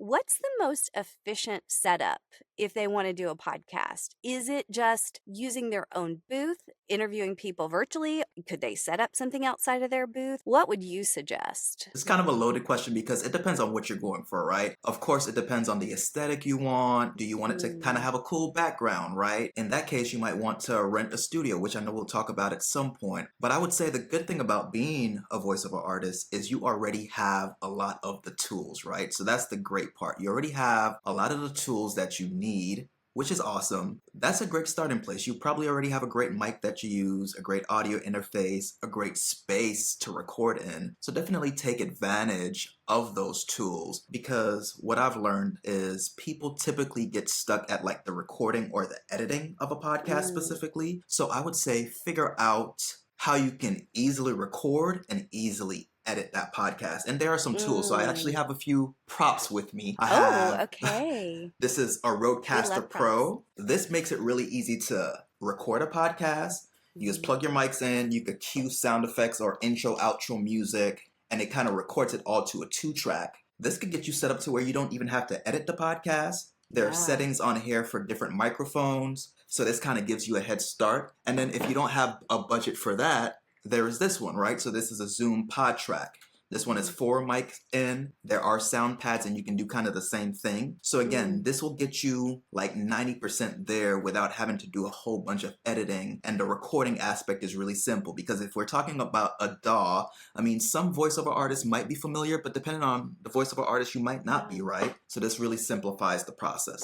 what's the most efficient setup if they want to do a podcast? Is it just using their own booth, interviewing people virtually? Could they set up something outside of their booth? What would you suggest? It's kind of a loaded question because it depends on what you're going for, right? Of course, it depends on the aesthetic you want. Do you want it to kind of have a cool background, right? In that case, you might want to rent a studio, which I know we'll talk about at some point. But I would say the good thing about being a voiceover artist is you already have a lot of the tools, right? So that's the great part. You already have a lot of the tools that you need, which is awesome. That's a great starting place. You probably already have a great mic that you use, a great audio interface, a great space to record in. So definitely take advantage of those tools, because what I've learned is people typically get stuck at like the recording or the editing of a podcast specifically. So I would say figure out how you can easily record and easily edit that podcast. And there are some tools. So I actually have a few props with me. I have, okay. this is a We Rodecaster love Pro. This makes it really easy to record a podcast. You just plug your mics in, you could cue sound effects or intro, outro music, and it kind of records it all to a 2-track. This could get you set up to where you don't even have to edit the podcast. There are settings on here for different microphones. So this kind of gives you a head start. And then if you don't have a budget for that, there is this one, right? So this is a Zoom pod track. This one is 4 mics in. There are sound pads and you can do kind of the same thing. So again, this will get you like 90% there without having to do a whole bunch of editing. And the recording aspect is really simple, because if we're talking about a DAW, I mean, some voiceover artists might be familiar, but depending on the voiceover artist, you might not be, right? So this really simplifies the process.